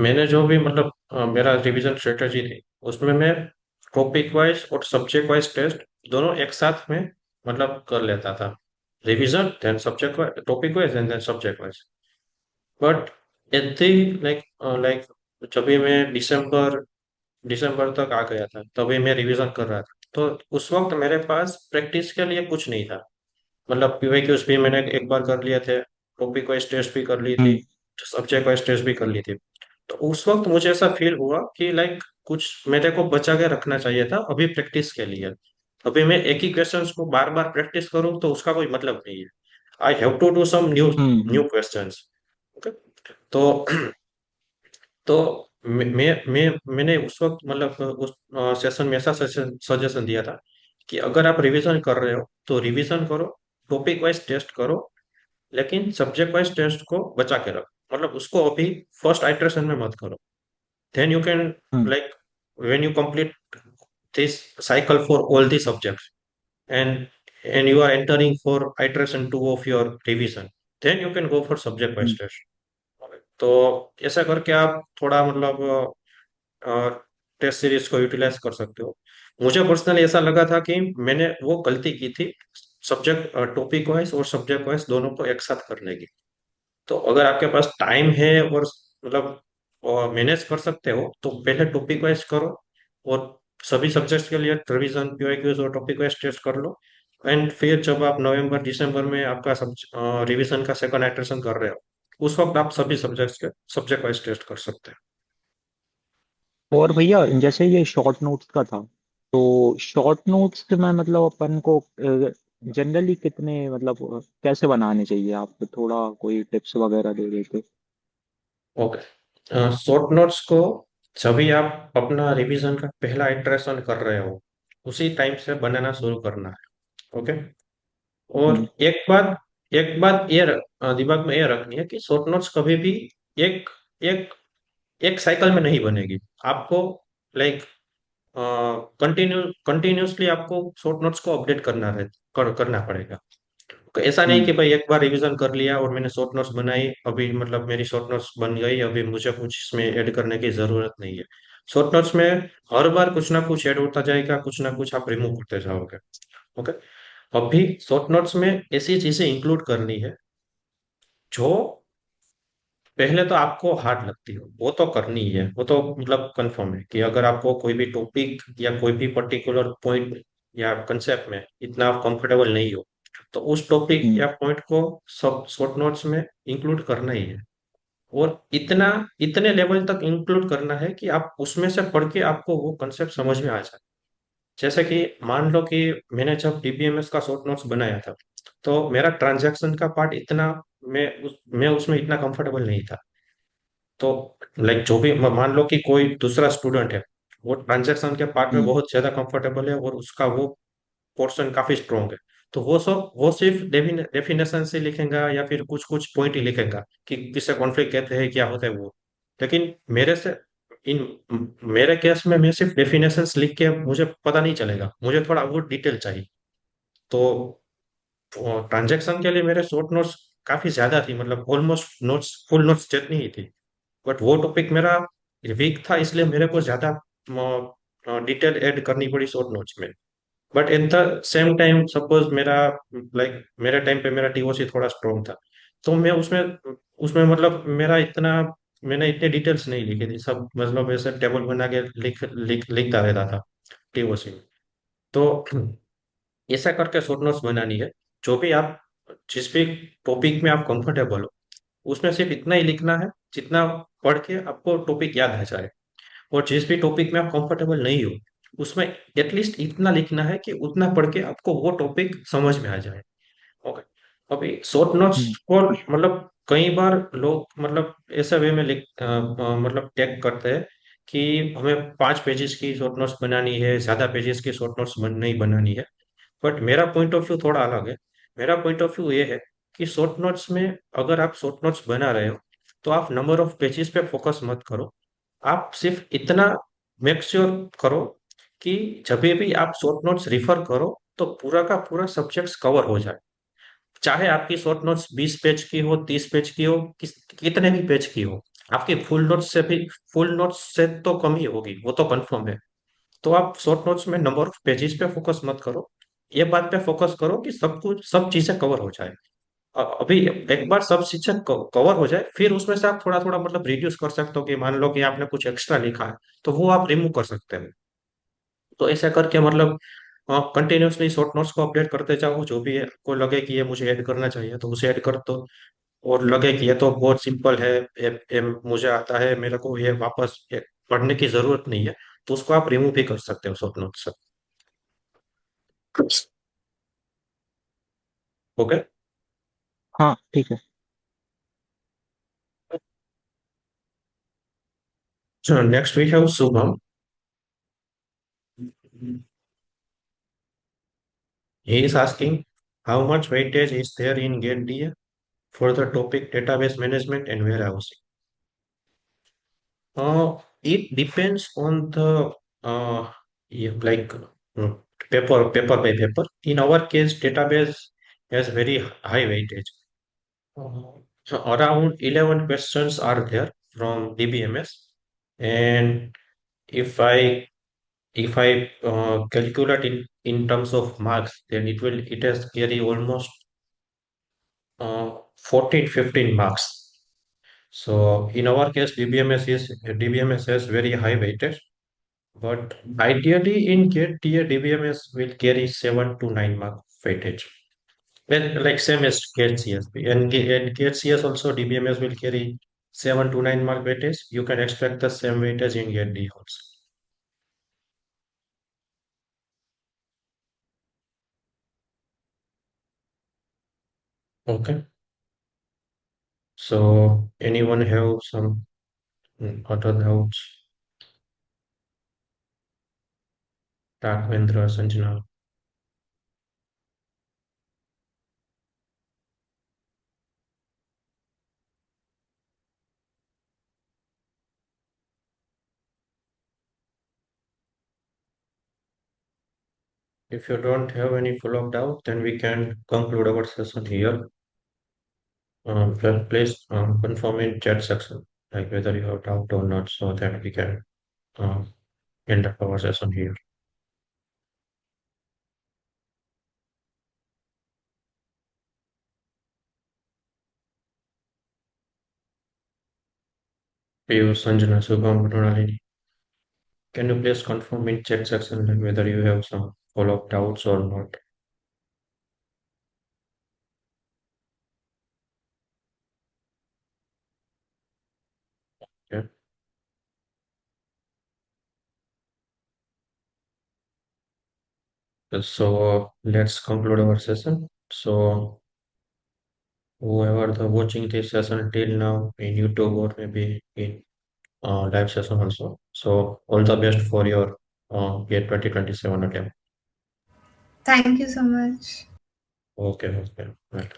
A: मैंने जो भी मतलब मेरा रिवीजन स्ट्रेटजी थी उसमें मैं टॉपिक वाइज और सब्जेक्ट वाइज टेस्ट दोनों एक साथ में मतलब कर लेता था। Revision then subject wise, topic wise and then subject wise. But at the like like जब भी मैं दिसंबर दिसंबर तक आ गया था तभी मैं रिवीजन कर रहा था, तो उस वक्त मेरे पास प्रैक्टिस के लिए कुछ नहीं था। मतलब पीवाईक्यूज भी मैंने एक बार कर लिए थे, टॉपिक वाइज टेस्ट भी कर ली थी,
C: हम्म
A: सब्जेक्ट वाइज टेस्ट भी कर ली थी। तो उस वक्त मुझे ऐसा फील हुआ कि लाइक कुछ मेरे को बचा के रखना चाहिए था अभी प्रैक्टिस के लिए। अभी मैं एक ही क्वेश्चंस को बार बार प्रैक्टिस करूं तो उसका कोई मतलब नहीं है। I have to do some new new
C: hmm
A: questions. Okay. तो तो मैंने उस वक्त मतलब उस सेशन में ऐसा सजेशन दिया था कि अगर आप रिवीजन कर रहे हो तो रिवीजन करो, टॉपिक वाइज टेस्ट करो, लेकिन सब्जेक्ट वाइज टेस्ट को बचा के रखो, मतलब उसको अभी फर्स्ट आइटरेशन में मत करो। Then you can
C: hmm
A: like when you complete this cycle for all the subjects and you are entering for iteration 2 of your revision, then you can go for subject wise
C: hmm
A: test। तो ऐसा करके आप थोड़ा मतलब test series को utilise कर सकते हो। मुझे पर्सनली ऐसा लगा था कि मैंने वो गलती की थी, सब्जेक्ट टॉपिक वाइज और सब्जेक्ट वाइज दोनों को एक साथ करने की। तो अगर आपके पास टाइम है और मतलब मैनेज कर सकते हो तो पहले टॉपिक वाइज करो, और सभी सब्जेक्ट्स के लिए रिवीजन पीवाईक्यूज और टॉपिक वाइज टेस्ट कर लो। एंड फिर जब आप नवंबर दिसंबर में आपका रिवीजन का सेकंड आइटरेशन कर रहे हो, उस वक्त आप सभी सब्जेक्ट्स के सब्जेक्ट वाइज टेस्ट कर सकते हैं।
C: और भैया जैसे ये शॉर्ट नोट्स का था, तो शॉर्ट नोट्स में मतलब अपन को जनरली कितने मतलब कैसे बनाने चाहिए? आप थोड़ा कोई टिप्स वगैरह दे देते।
A: ओके, शॉर्ट नोट्स को जब भी आप अपना रिवीजन का पहला इटरेशन कर रहे हो, उसी टाइम से बनाना शुरू करना है। ओके। और
C: हम्म।
A: एक बात ये दिमाग में ये रखनी है कि शॉर्ट नोट्स कभी भी एक एक एक साइकिल में नहीं बनेगी। आपको लाइक कंटिन्यूसली आपको शॉर्ट नोट्स को अपडेट करना पड़ेगा। तो ऐसा नहीं
C: हम्म।
A: कि भाई एक बार रिवीजन कर लिया और मैंने शॉर्ट नोट्स बनाई, अभी मतलब मेरी शॉर्ट नोट्स बन गई, अभी मुझे कुछ इसमें ऐड करने की जरूरत नहीं है। शॉर्ट नोट्स में हर बार कुछ ना कुछ ऐड होता जाएगा, कुछ ना कुछ आप रिमूव करते जाओगे। ओके। अभी शॉर्ट नोट्स में ऐसी चीजें इंक्लूड करनी है जो पहले तो आपको हार्ड लगती हो, वो तो करनी ही है, वो तो मतलब कंफर्म है कि अगर आपको कोई भी टॉपिक या कोई भी पर्टिकुलर पॉइंट या कंसेप्ट में इतना आप कंफर्टेबल नहीं हो, तो उस टॉपिक
C: हम्म।
A: या पॉइंट को सब शॉर्ट नोट्स में इंक्लूड करना ही है। और इतना इतने लेवल तक इंक्लूड करना है कि आप उसमें से पढ़ के आपको वो कंसेप्ट समझ में आ जाए। जैसे कि मान लो कि मैंने जब डीबीएमएस का शॉर्ट नोट्स बनाया था, तो मेरा ट्रांजैक्शन का पार्ट इतना मैं उसमें इतना कंफर्टेबल नहीं था। तो लाइक जो भी मान लो कि कोई दूसरा स्टूडेंट है, वो ट्रांजैक्शन के पार्ट में
C: हम्म।
A: बहुत ज्यादा कंफर्टेबल है और उसका वो पोर्शन काफी स्ट्रॉन्ग है, तो वो सिर्फ डेफिनेशन से लिखेगा या फिर कुछ कुछ पॉइंट ही लिखेगा कि किससे कॉन्फ्लिक्ट कहते हैं, क्या होता है वो। लेकिन इन मेरे केस में मैं सिर्फ डेफिनेशंस लिख के मुझे पता नहीं चलेगा, मुझे थोड़ा वो डिटेल चाहिए। तो ट्रांजैक्शन के लिए मेरे शॉर्ट नोट्स काफी ज्यादा थी, मतलब ऑलमोस्ट नोट्स फुल नोट्स जितनी ही थी। बट वो टॉपिक मेरा वीक था, इसलिए मेरे को ज्यादा डिटेल ऐड करनी पड़ी शॉर्ट नोट्स में। But at the same time suppose मेरा लाइक मेरे टाइम पे मेरा टीओसी थोड़ा स्ट्रॉन्ग था, तो मैं उसमें उसमें मतलब मैंने इतने डिटेल्स नहीं लिखी थी, सब मतलब ऐसे टेबल बना के लिखता रहता था टीओसी में। तो ऐसा करके शॉर्ट नोट्स बनानी है। जो भी आप जिस भी टॉपिक में आप कंफर्टेबल हो, उसमें सिर्फ इतना ही लिखना है जितना पढ़ के आपको टॉपिक याद आ जाए। और जिस भी टॉपिक में आप कंफर्टेबल नहीं हो, उसमें एटलीस्ट इतना लिखना है कि उतना पढ़ के आपको वो टॉपिक समझ में आ जाए। ओके। अभी शॉर्ट नोट्स
C: हम्म।
A: को मतलब कई बार लोग मतलब ऐसा वे में मतलब टैग करते हैं कि हमें 5 पेजेस की शॉर्ट नोट्स बनानी है, ज्यादा पेजेस की शॉर्ट नोट्स नहीं बनानी है। बट मेरा पॉइंट ऑफ व्यू थोड़ा अलग है। मेरा पॉइंट ऑफ व्यू ये है कि शॉर्ट नोट्स में अगर आप शॉर्ट नोट्स बना रहे हो, तो आप नंबर ऑफ पेजेस पे फोकस मत करो। आप सिर्फ इतना मेक श्योर करो कि जब भी आप शॉर्ट नोट्स रिफर करो, तो पूरा का पूरा सब्जेक्ट्स कवर हो जाए। चाहे आपकी शॉर्ट नोट्स 20 पेज की हो, 30 पेज की हो, कितने भी पेज की हो, आपकी फुल नोट्स से तो कम ही होगी, वो तो कंफर्म है। तो आप शॉर्ट नोट्स में नंबर ऑफ पेजेस पे फोकस मत करो, ये बात पे फोकस करो कि सब चीजें कवर हो जाए। अभी एक बार सब चीजें कवर हो जाए, फिर उसमें से आप थोड़ा थोड़ा मतलब रिड्यूस कर सकते हो, कि मान लो कि आपने कुछ एक्स्ट्रा लिखा है, तो वो आप रिमूव कर सकते हैं। तो ऐसा करके मतलब कंटिन्यूअसली शॉर्ट नोट्स को अपडेट करते जाओ, जो भी है आपको लगे कि ये मुझे ऐड करना चाहिए तो उसे ऐड कर दो। और लगे कि ये तो बहुत सिंपल है, मुझे आता है, मेरे को ये वापस पढ़ने की जरूरत नहीं है, तो उसको आप रिमूव भी कर सकते हो शॉर्ट नोट्स से। ओके।
C: हाँ ठीक है।
A: So next we have Subham. He is asking how much weightage is there in GATE DA for the topic database management and warehousing. It depends on the yeah, like paper by paper. In our case, database has very high weightage. So around 11 questions are there from DBMS, and if I calculate in terms of marks, then it has carry almost 14, 15 marks. So in our case, DBMS has very high weightage, but ideally in GATE tier, DBMS will carry 7 to 9 mark weightage. Well, like same as GATE CS. And GATE CS also DBMS will carry 7 to 9 mark weightage. You can expect the same weightage in GATE D also. Okay. So anyone have some other doubts? Raghavendra, Sanjana. If you don't have any follow-up doubt, then we can conclude our session here. Please confirm in chat section, like whether you have doubt or not, so that we can uh, end up our session here. Piyush, Sanjana, Shubham, Mrinalini. Can you please confirm in chat section, like whether you have some follow-up doubts or not? Okay. So let's conclude our session. So whoever the watching this session till now in YouTube or maybe in live session also. So all the best for your year 2027 attempt.
B: Thank you so much.
A: Okay, okay. Right.